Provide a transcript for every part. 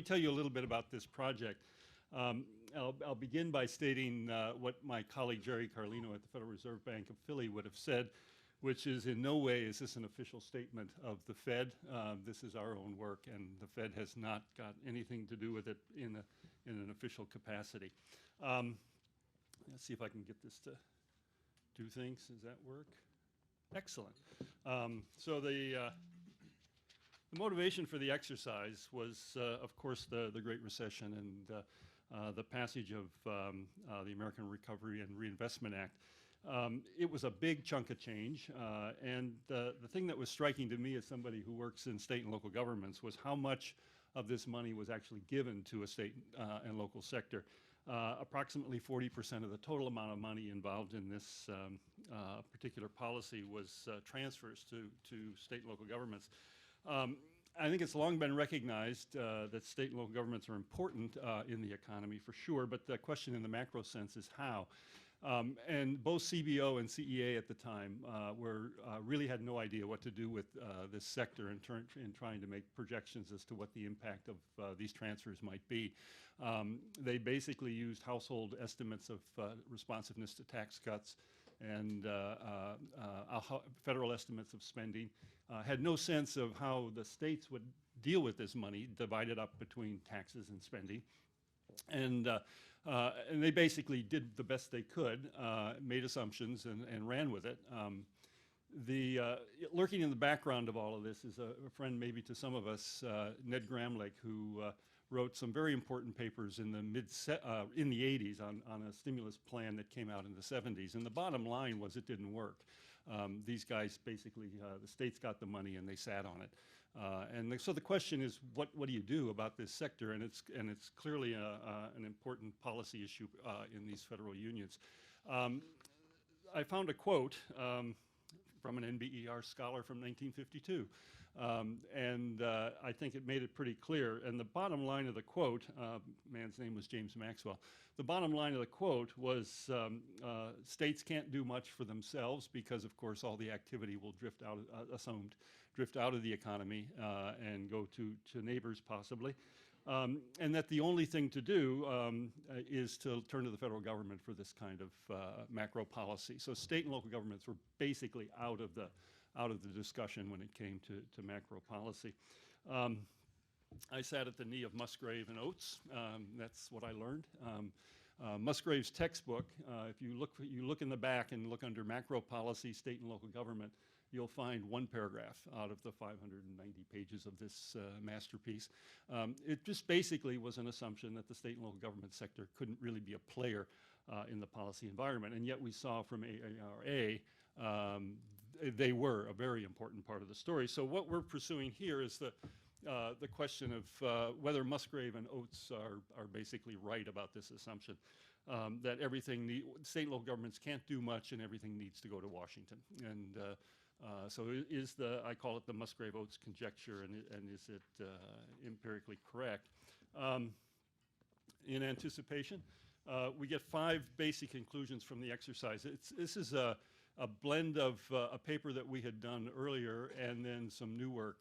tell you a little bit about this project. I'll begin by stating what my colleague Jerry Carlino at the Federal Reserve Bank of Philly would have said, which is in no way is this an official statement of the Fed. This is our own work, and the Fed has not got anything to do with it in an official capacity. Let's see if I can get this to do things. Does that work? Excellent. So the motivation for the exercise was, of course, the Great Recession and the passage of the American Recovery and Reinvestment Act. It was a big chunk of change, and the thing that was striking to me as somebody who works in state and local governments was how much of this money was actually given to a state and local sector. Approximately 40% of the total amount of money involved in this particular policy was transfers to state and local governments. I think it's long been recognized that state and local governments are important in the economy for sure, but the question in the macro sense is how. And both CBO and CEA at the time really had no idea what to do with this sector in trying to make projections as to what the impact of these transfers might be. They basically used household estimates of responsiveness to tax cuts and federal estimates of spending, had no sense of how the states would deal with this money divided up between taxes and spending. And they basically did the best they could, made assumptions and ran with it. Lurking in the background of all of this is a friend maybe to some of us, Ned Gramlich, who wrote some very important papers in the in the 80s on a stimulus plan that came out in the 70s. And the bottom line was it didn't work. These guys basically, the states got the money and they sat on it. So the question is, what do you do about this sector? And it's clearly an important policy issue in these federal unions. I found a quote from an NBER scholar from 1952. I think it made it pretty clear. And the bottom line of the quote, man's name was James Maxwell, the bottom line of the quote was states can't do much for themselves because, of course, all the activity will drift out of the economy and go to neighbors possibly. And that the only thing to do is to turn to the federal government for this kind of macro policy. So state and local governments were basically out of the discussion when it came to macro policy. I sat at the knee of Musgrave and Oates. That's what I learned. Musgrave's textbook, if you look in the back and look under macro policy, state and local government, you'll find one paragraph out of the 590 pages of this masterpiece. It just basically was an assumption that the state and local government sector couldn't really be a player in the policy environment. And yet we saw from ARA, they were a very important part of the story. So what we're pursuing here is the question of whether Musgrave and Oates are basically right about this assumption, that state and local governments can't do much and everything needs to go to Washington. And so I call it the Musgrave-Oates conjecture, and is it empirically correct? In anticipation, we get 5 basic conclusions from the exercise. This is a blend of a paper that we had done earlier and then some new work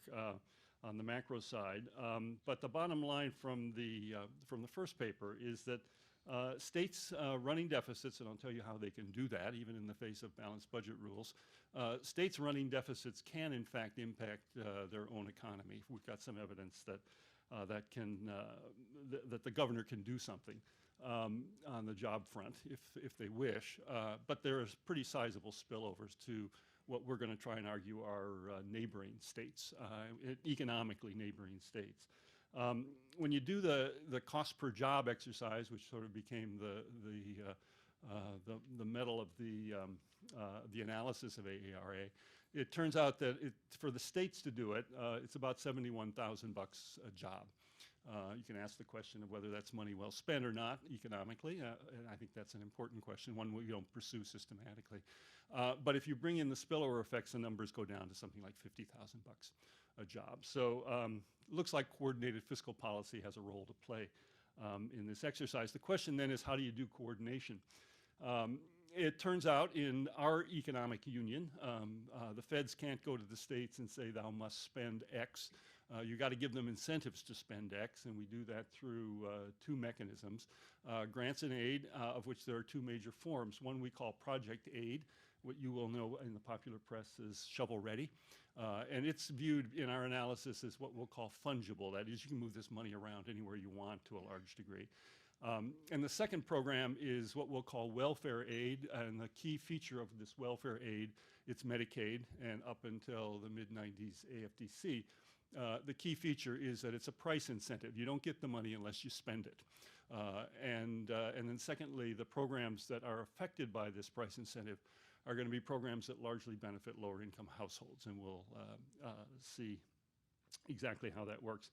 on the macro side. But the bottom line from the first paper is that states running deficits, and I'll tell you how they can do that, even in the face of balanced budget rules, states running deficits can, in fact, impact their own economy. We've got some evidence that that the governor can do something on the job front if they wish, but there is pretty sizable spillovers to what we're going to try and argue are neighboring states, economically neighboring states. When you do the cost per job exercise, which sort of became the metal of the analysis of AARA, it turns out that for the states to do it, it's about $71,000 a job. You can ask the question of whether that's money well spent or not economically, and I think that's an important question, one we don't pursue systematically. But if you bring in the spillover effects, the numbers go down to something like $50,000 a job. So looks like coordinated fiscal policy has a role to play in this exercise. The question then is, how do you do coordination? It turns out in our economic union, the feds can't go to the states and say, thou must spend X. You got to give them incentives to spend X, and we do that through two mechanisms. Grants and aid, of which there are two major forms. One we call project aid, what you will know in the popular press is shovel-ready. And it's viewed in our analysis as what we'll call fungible. That is, you can move this money around anywhere you want to a large degree. And the second program is what we'll call welfare aid, and the key feature of this welfare aid, it's Medicaid, and up until the mid-90s AFDC. The key feature is that it's a price incentive. You don't get the money unless you spend it. And then secondly, the programs that are affected by this price incentive are going to be programs that largely benefit lower income households, and we'll see exactly how that works.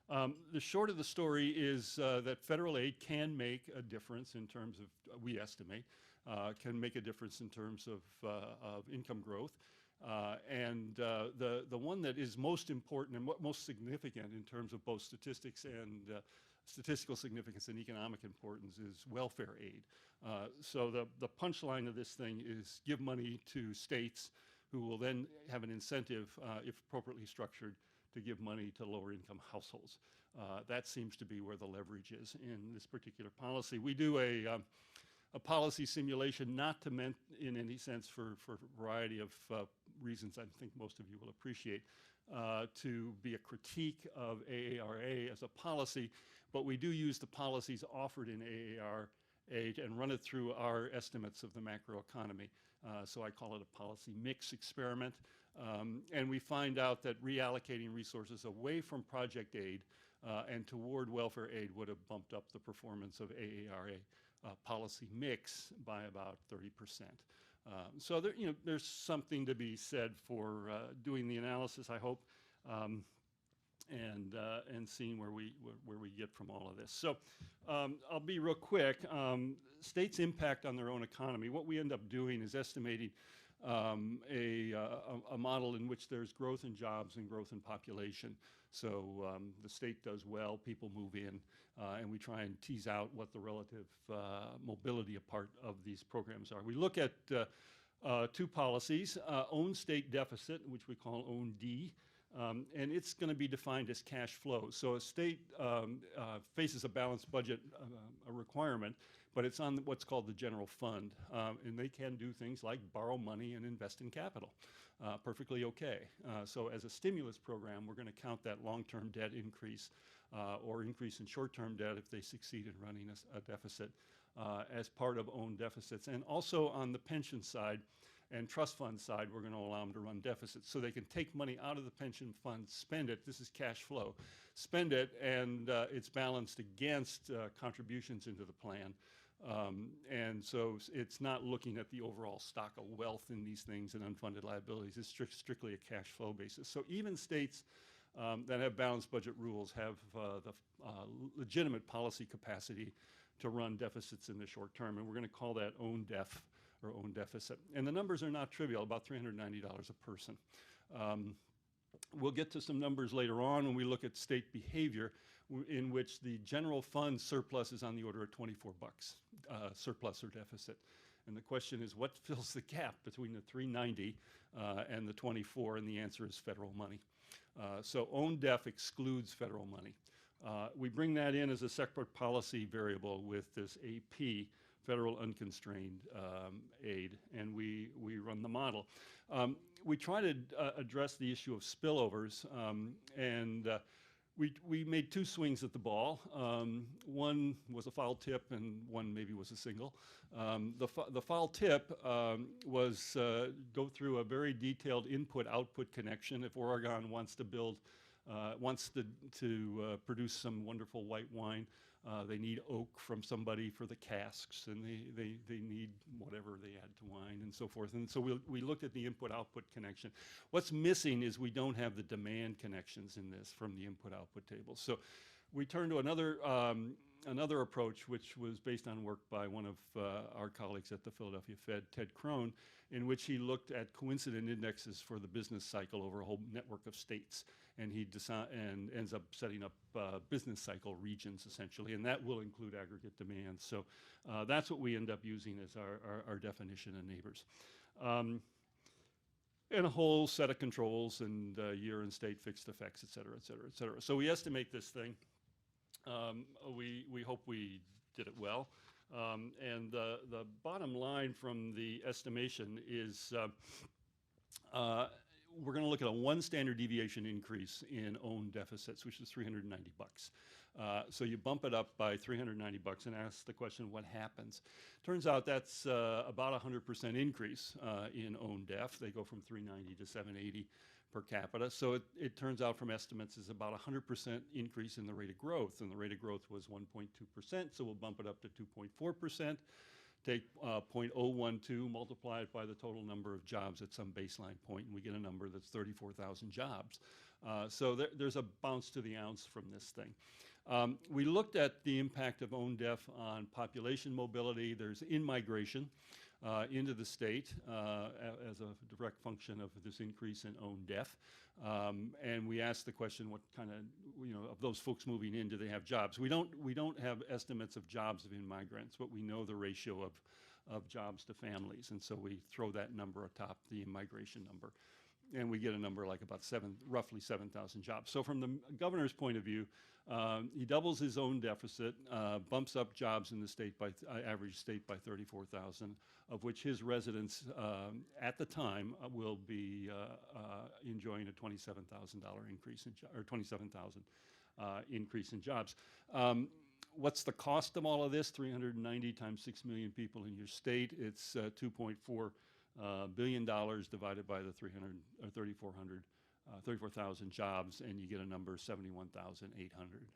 The short of the story is that federal aid can make a difference in terms of, we estimate, can make a difference in terms of income growth. And the one that is most important and most significant in terms of both statistics and statistical significance and economic importance is welfare aid. So the punchline of this thing is give money to states who will then have an incentive, if appropriately structured, to give money to lower income households. That seems to be where the leverage is in this particular policy. We do a policy simulation, not to meant in any sense for a variety of reasons I think most of you will appreciate, to be a critique of AARA as a policy, but we do use the policies offered in AARA and run it through our estimates of the macroeconomy. So I call it a policy mix experiment. And we find out that reallocating resources away from project aid and toward welfare aid would have bumped up the performance of AARA policy mix by about 30%. So there, there's something to be said for doing the analysis, I hope, and seeing where we get from all of this. So I'll be real quick. States' impact on their own economy. What we end up doing is estimating a model in which there's growth in jobs and growth in population. So the state does well, people move in, and we try and tease out what the relative mobility part of these programs are. We look at two policies, own state deficit, which we call own D, and it's going to be defined as cash flow. So a state faces a balanced budget a requirement, but it's on what's called the general fund. And they can do things like borrow money and invest in capital. Perfectly okay. So as a stimulus program, we're going to count that long-term debt increase or increase in short-term debt if they succeed in running a deficit as part of own deficits. And also on the pension side and trust fund side, we're going to allow them to run deficits. So they can take money out of the pension fund, spend it, this is cash flow, spend it, and it's balanced against contributions into the plan. And so it's not looking at the overall stock of wealth in these things and unfunded liabilities. It's strictly a cash flow basis. So even states that have balanced budget rules have the legitimate policy capacity to run deficits in the short term, and we're going to call that own def or own deficit. And the numbers are not trivial, about $390 a person. We'll get to some numbers later on when we look at state behavior in which the general fund surplus is on the order of 24 bucks, surplus or deficit. And the question is, what fills the gap between the 390 and the 24? And the answer is federal money. So own def excludes federal money. We bring that in as a separate policy variable with this AP, federal unconstrained aid, and we run the model. We try to address the issue of spillovers, and we made two swings at the ball. One was a foul tip, and one maybe was a single. The foul tip was go through a very detailed input-output connection. If Oregon wants to build, wants to produce some wonderful white wine, they need oak from somebody for the casks, and they need whatever they add to wine and so forth. And so we looked at the input-output connection. What's missing is we don't have the demand connections in this from the input-output table. So we turned to another approach, which was based on work by one of our colleagues at the Philadelphia Fed, Ted Crone, in which he looked at coincident indexes for the business cycle over a whole network of states. and he ends up setting up business cycle regions essentially, and that will include aggregate demand. So that's what we end up using as our definition of neighbors. And a whole set of controls and year and state fixed effects, et cetera, et cetera, et cetera. So we estimate this thing. We hope we did it well. And the bottom line from the estimation is we're going to look at a 1 standard deviation increase in owned deficits, which is $390. So you bump it up by $390 and ask the question, what happens? Turns out that's about a 100% increase in owned def. They go from 390 to 780 per capita. So it turns out from estimates is about a 100% increase in the rate of growth, and the rate of growth was 1.2%, so we'll bump it up to 2.4%. Take 0.012, multiply it by the total number of jobs at some baseline point, and we get a number that's 34,000 jobs. So there's a bounce to the ounce from this thing. We looked at the impact of owned def on population mobility. There's in-migration into the state as a direct function of this increase in owned def. And we asked the question, what kind of those folks moving in, do they have jobs? We don't have estimates of jobs of in-migrants, but we know the ratio of jobs to families. And so we throw that number atop the in-migration number. And we get a number like about roughly 7,000 jobs. So from the governor's point of view, he doubles his own deficit, bumps up jobs in the state by average state by 34,000, of which his residents at the time will be enjoying a $27,000 increase in or 27,000 increase in jobs. What's the cost of all of this? 390 times 6 million people in your state. It's $2.4 billion divided by the 34,000 jobs, and you get a number 71,800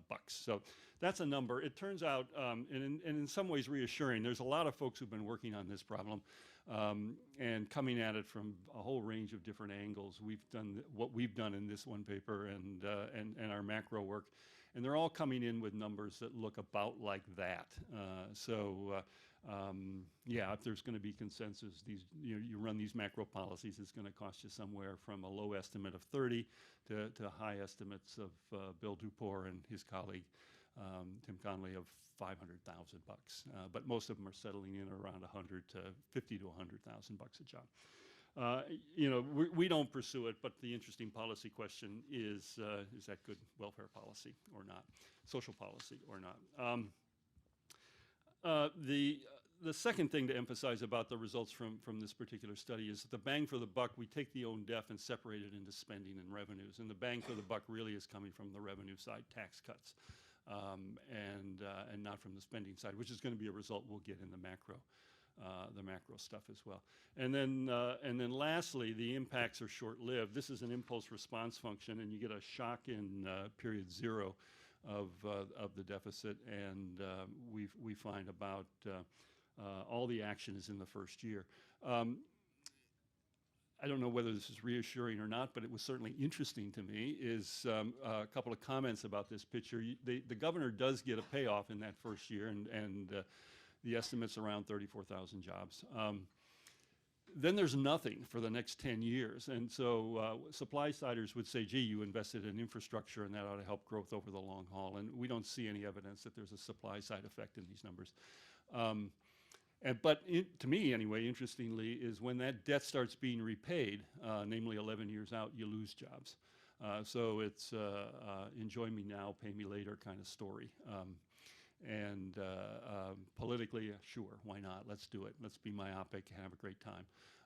bucks. So that's a number. It turns out, and in some ways reassuring, there's a lot of folks who've been working on this problem and coming at it from a whole range of different angles. We've done what we've done in this one paper and our macro work, and they're all coming in with numbers that look about like that. Yeah, if there's going to be consensus, you run these macro policies, it's going to cost you somewhere from a low estimate of 30 to high estimates of Bill Duport and his colleague Tim Conley of 500,000 bucks. But most of them are settling in around 100 to 50 to 100,000 bucks a job. We don't pursue it, but the interesting policy question is that good welfare policy or not, social policy or not? The second thing to emphasize about the results from this particular study is that the bang for the buck, we take the own def and separate it into spending and revenues. And the bang for the buck really is coming from the revenue side, tax cuts, and not from the spending side, which is going to be a result we'll get in the macro stuff as well. And then lastly, the impacts are short-lived. This is an impulse response function, and you get a shock in period 0 of the deficit, and we find about all the action is in the first year. I don't know whether this is reassuring or not, but it was certainly interesting to me, is a couple of comments about this picture. The governor does get a payoff in that first year, and the estimate's around 34,000 jobs. Then there's nothing for the next 10 years. And so supply-siders would say, gee, you invested in infrastructure and that ought to help growth over the long haul. And we don't see any evidence that there's a supply-side effect in these numbers. But to me, anyway, interestingly, is when that debt starts being repaid, namely 11 years out, you lose jobs. So it's enjoy me now, pay me later kind of story. Politically, sure, why not? Let's do it. Let's be myopic, have a great time.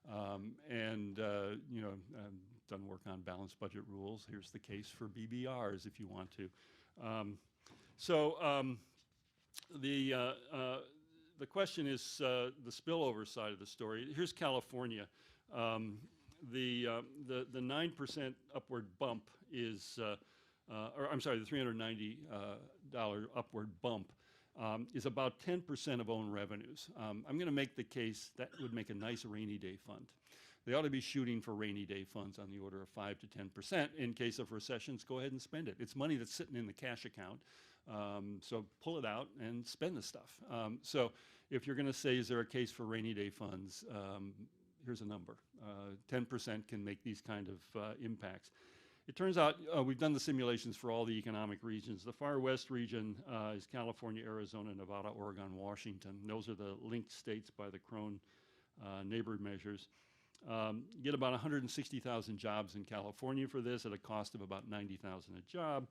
I've done work on balanced budget rules. Here's the case for BBRs if you want to. The question is the spillover side of the story. Here's California. The 9% upward bump is, the $390 upward bump is about 10% of own revenues. I'm going to make the case that would make a nice rainy day fund. They ought to be shooting for rainy day funds on the order of 5 to 10%. In case of recessions, go ahead and spend it. It's money that's sitting in the cash account. So pull it out and spend the stuff. So if you're going to say, is there a case for rainy day funds? Here's a number. 10% can make these kind of impacts. It turns out we've done the simulations for all the economic regions. The far west region is California, Arizona, Nevada, Oregon, Washington. Those are the linked states by the Crone neighborhood measures. You get about 160,000 jobs in California for this at a cost of about 90,000 a job.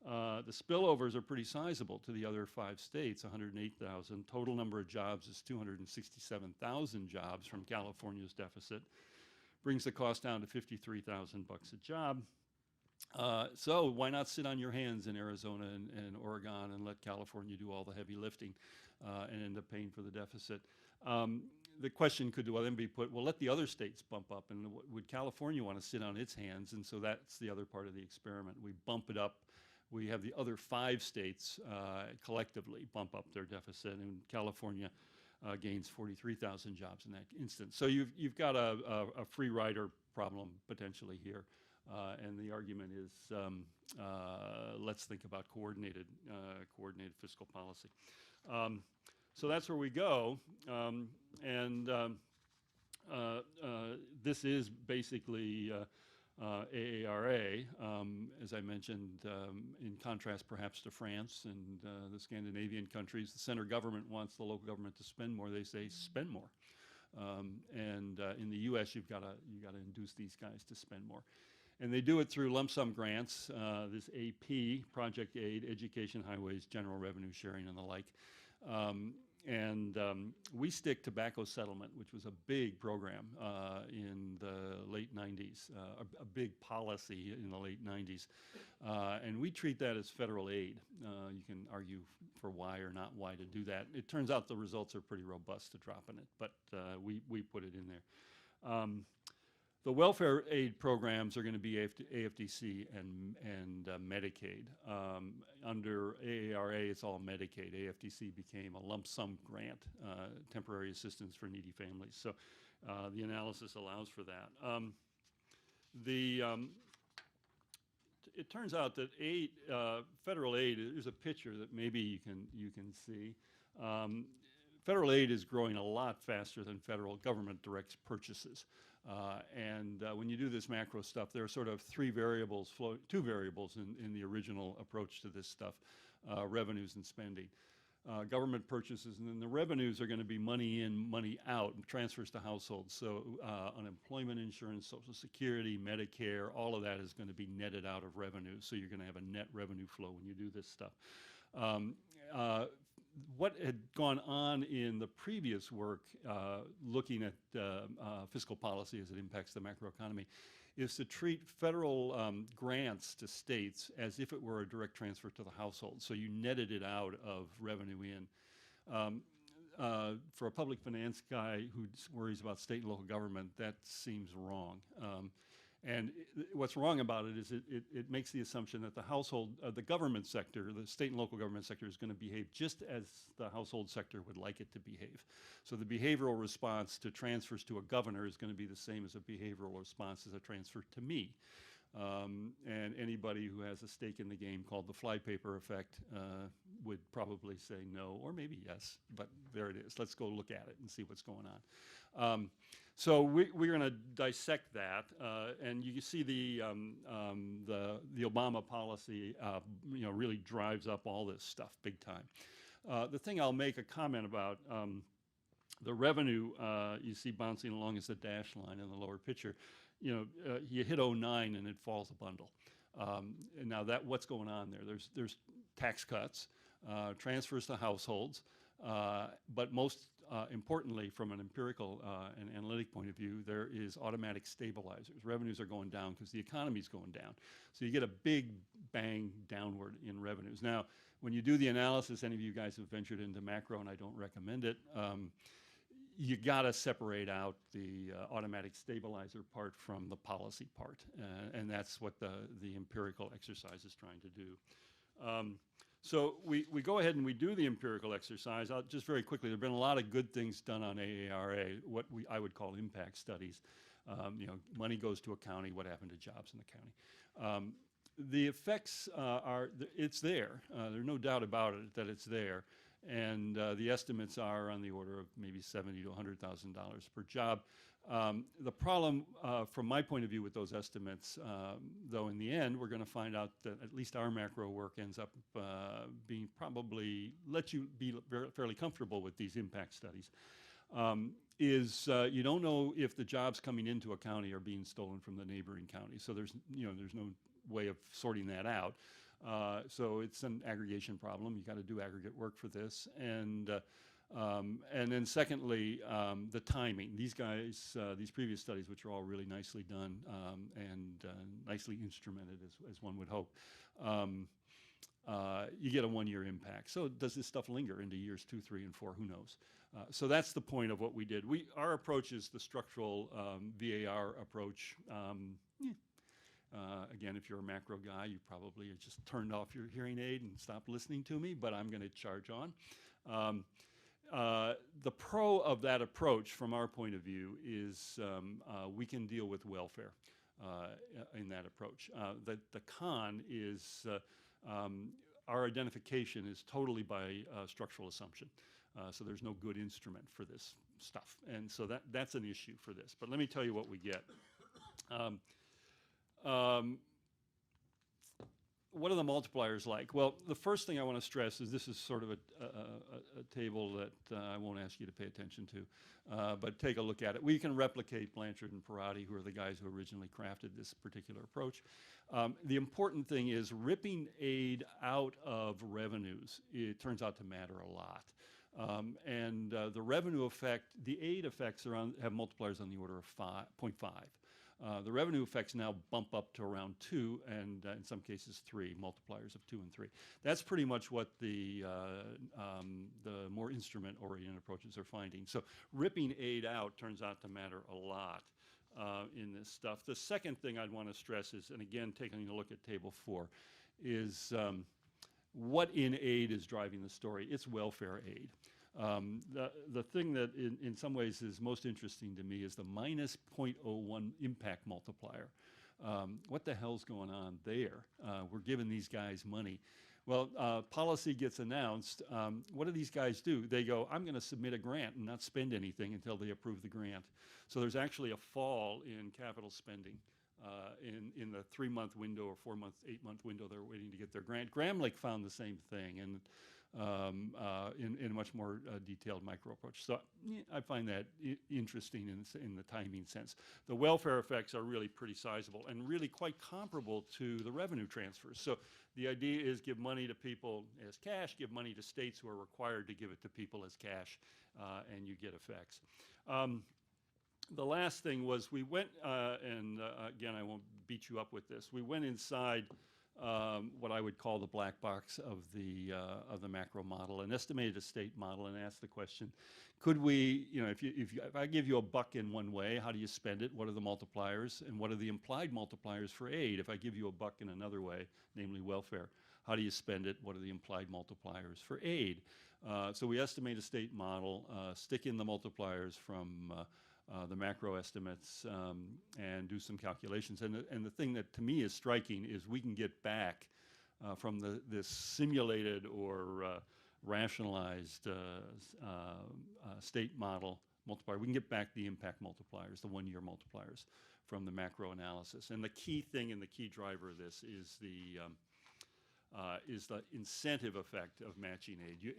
The spillovers are pretty sizable to the other 5 states, 108,000. Total number of jobs is 267,000 jobs from California's deficit. Brings the cost down to 53,000 bucks a job. So why not sit on your hands in Arizona and Oregon and let California do all the heavy lifting and end up paying for the deficit? The question could well then be put, well, let the other states bump up, and would California want to sit on its hands? And so that's the other part of the experiment. We bump it up. We have the other 5 states collectively bump up their deficit, and California gains 43,000 jobs in that instance. So you've got a free rider problem potentially here. And the argument is let's think about coordinated fiscal policy. So that's where we go. This is basically AARA, as I mentioned, in contrast perhaps to France and the Scandinavian countries. The center government wants the local government to spend more. They say spend more. In the U.S., you've got to induce these guys to spend more. And they do it through lump sum grants, this AP, Project Aid, Education, Highways, General Revenue Sharing, and the like. We stick tobacco settlement, which was a big program in the late 90s, a big policy in the late 90s. And we treat that as federal aid. You can argue for why or not why to do that. It turns out the results are pretty robust to dropping it, but we put it in there. The welfare aid programs are going to be AFDC and Medicaid. Under AARA, it's all Medicaid. AFDC became a lump sum grant, temporary assistance for needy families. So the analysis allows for that. It turns out that federal aid, there's a picture that maybe you can see. Federal aid is growing a lot faster than federal government direct purchases. When you do this macro stuff, there are sort of 2 variables in the original approach to this stuff, revenues and spending. Government purchases, and then the revenues are going to be money in, money out, transfers to households. So unemployment insurance, Social Security, Medicare, all of that is going to be netted out of revenue. So you're going to have a net revenue flow when you do this stuff. What had gone on in the previous work, looking at fiscal policy as it impacts the macroeconomy, is to treat federal grants to states as if it were a direct transfer to the household. So you netted it out of revenue in. For a public finance guy who worries about state and local government, that seems wrong. What's wrong about it is it makes the assumption that the household, the government sector, the state and local government sector is going to behave just as the household sector would like it to behave. So the behavioral response to transfers to a governor is going to be the same as a behavioral response as a transfer to me. And anybody who has a stake in the game called the flypaper effect would probably say no, or maybe yes, but there it is. Let's go look at it and see what's going on. So we're going to dissect that, and you can see the Obama policy, really drives up all this stuff big time. The thing I'll make a comment about, the revenue you see bouncing along as the dashed line in the lower picture. You hit 09 and it falls a bundle. And now what's going on there? There's tax cuts, transfers to households, but most importantly, from an empirical and analytic point of view, there is automatic stabilizers. Revenues are going down because the economy's going down. So you get a big bang downward in revenues. Now, when you do the analysis, any of you guys have ventured into macro, and I don't recommend it, you got to separate out the automatic stabilizer part from the policy part, and that's what the empirical exercise is trying to do. So we go ahead and we do the empirical exercise. Just very quickly, there have been a lot of good things done on AARA, what I would call impact studies. Money goes to a county, what happened to jobs in the county? The effects it's there. There's no doubt about it that it's there. And the estimates are on the order of maybe $70,000 to $100,000 per job. The problem, from my point of view with those estimates, though in the end, we're going to find out that at least our macro work ends up being probably, let you be fairly comfortable with these impact studies, is you don't know if the jobs coming into a county are being stolen from the neighboring county. So there's no way of sorting that out. So it's an aggregation problem. You got to do aggregate work for this. And then secondly, the timing. These guys, these previous studies, which are all really nicely done and nicely instrumented, as one would hope, you get a one-year impact. So does this stuff linger into years 2, 3, and 4? Who knows? So that's the point of what we did. Our approach is the structural VAR approach. Again, if you're a macro guy, you probably just turned off your hearing aid and stopped listening to me, but I'm going to charge on. The pro of that approach, from our point of view, is we can deal with welfare in that approach. The con is our identification is totally by structural assumption. So there's no good instrument for this stuff. And so that's an issue for this. But let me tell you what we get. What are the multipliers like? Well, the first thing I want to stress is this is sort of a table that I won't ask you to pay attention to, but take a look at it. We can replicate Blanchard and Perotti, who are the guys who originally crafted this particular approach. The important thing is ripping aid out of revenues. It turns out to matter a lot. The revenue effect, the aid effects have multipliers on the order of 0.5. The revenue effects now bump up to around 2, and in some cases 3, multipliers of 2 and 3. That's pretty much what the more instrument-oriented approaches are finding. So ripping aid out turns out to matter a lot in this stuff. The second thing I'd want to stress is, and again, taking a look at Table 4, is what in aid is driving the story. It's welfare aid. The thing that in some ways is most interesting to me is the minus 0.01 impact multiplier. What the hell's going on there? We're giving these guys money. Well, policy gets announced. What do these guys do? They go, I'm going to submit a grant and not spend anything until they approve the grant. So there's actually a fall in capital spending in the 3-month window or 4-month, 8-month window they're waiting to get their grant. Gramlich found the same thing, and in a much more detailed micro approach. So I find that interesting in the timing sense. The welfare effects are really pretty sizable and really quite comparable to the revenue transfers. So the idea is give money to people as cash, give money to states who are required to give it to people as cash, and you get effects. The last thing was we went, and again, I won't beat you up with this, we went inside what I would call the black box of the macro model, an estimated state model, and ask the question: could we, if I give you a buck in one way, how do you spend it? What are the multipliers, and what are the implied multipliers for aid? If I give you a buck in another way, namely welfare, how do you spend it? What are the implied multipliers for aid? So we estimate a state model, stick in the multipliers from the macro estimates, and do some calculations. And the thing that to me is striking is we can get back from this simulated or rationalized state model multiplier, we can get back the impact multipliers, the one-year multipliers from the macro analysis. And the key thing and the key driver of this is the incentive effect of matching aid. You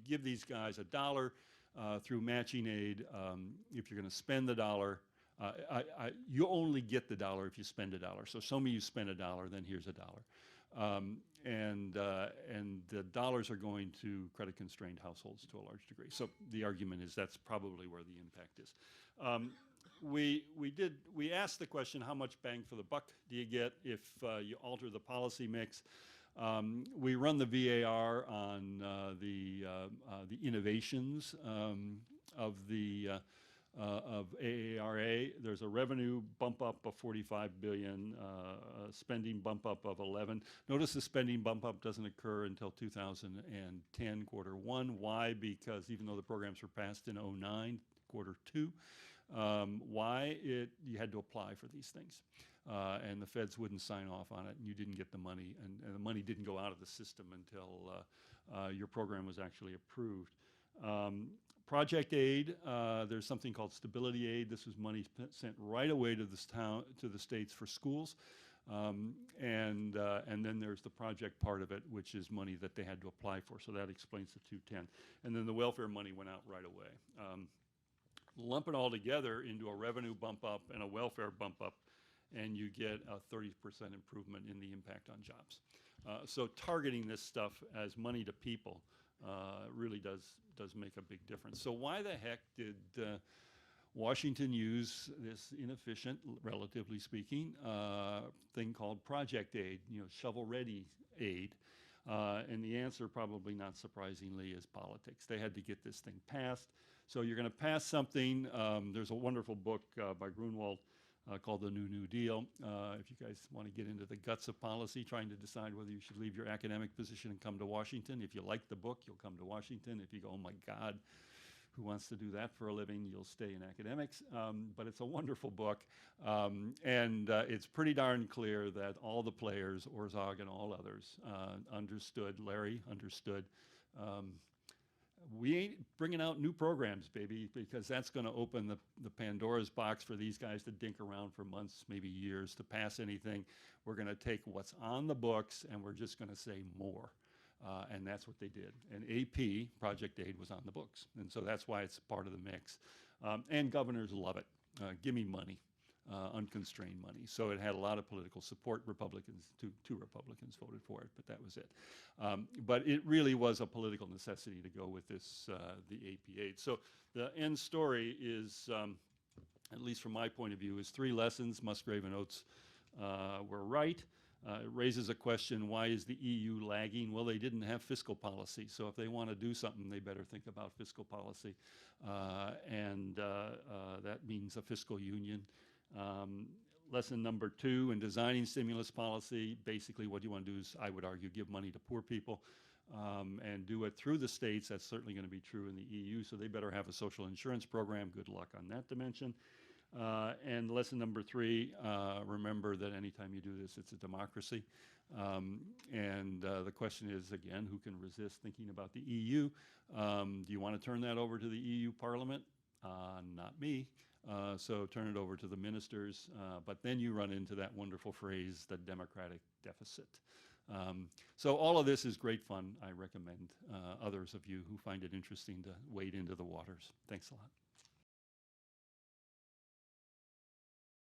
give these guys $1 through matching aid. If you're going to spend the $1, you only get the $1 if you spend $1. So show me you spend $1, then here's $1. And the dollars are going to credit-constrained households to a large degree. So the argument is that's probably where the impact is. We asked the question, how much bang for the buck do you get if you alter the policy mix? We run the VAR on the innovations of AARA. There's a revenue bump up of $45 billion, spending bump up of 11. Notice the spending bump up doesn't occur until 2010, quarter 1. Why? Because even though the programs were passed in 2009, quarter 2, you had to apply for these things. And the feds wouldn't sign off on it, and you didn't get the money, and the money didn't go out of the system until your program was actually approved. Project aid, there's something called stability aid. This was money sent right away to this town, to the states for schools. And then there's the project part of it, which is money that they had to apply for. So that explains the 210. And then the welfare money went out right away. Lump it all together into a revenue bump up and a welfare bump up, and you get a 30% improvement in the impact on jobs. So targeting this stuff as money to people really does make a big difference. So why the heck did Washington use this inefficient, relatively speaking, thing called project aid, shovel-ready aid? And the answer, probably not surprisingly, is politics. They had to get this thing passed. So you're going to pass something. There's a wonderful book by Grunwald called The New Deal. If you guys want to get into the guts of policy, trying to decide whether you should leave your academic position and come to Washington. If you like the book, you'll come to Washington. If you go, oh my God, who wants to do that for a living, you'll stay in academics. But it's a wonderful book. And it's pretty darn clear that all the players, Orzog and all others, understood, Larry understood, we ain't bringing out new programs, baby, because that's going to open the Pandora's box for these guys to dink around for months, maybe years, to pass anything. We're going to take what's on the books and we're just going to say more. And that's what they did. And AP, Project Aid, was on the books. And so that's why it's part of the mix. And governors love it. Give me money, unconstrained money. So it had a lot of political support. Republicans, two Republicans voted for it, but that was it. But it really was a political necessity to go with this, the AP aid. So the end story is, at least from my point of view, is 3 lessons. Musgrave and Oates were right. It raises a question, why is the EU lagging? Well, they didn't have fiscal policy. So if they want to do something, they better think about fiscal policy. And that means a fiscal union. Lesson number 2, in designing stimulus policy, basically what you want to do is, I would argue, give money to poor people and do it through the states. That's certainly going to be true in the EU, so they better have a social insurance program. Good luck on that dimension. And lesson number 3, remember that anytime you do this, it's a democracy. And the question is, again, who can resist thinking about the EU? Do you want to turn that over to the EU Parliament? Not me. So turn it over to the ministers. But then you run into that wonderful phrase, the democratic deficit. So all of this is great fun. I recommend others of you who find it interesting to wade into the waters. Thanks a lot.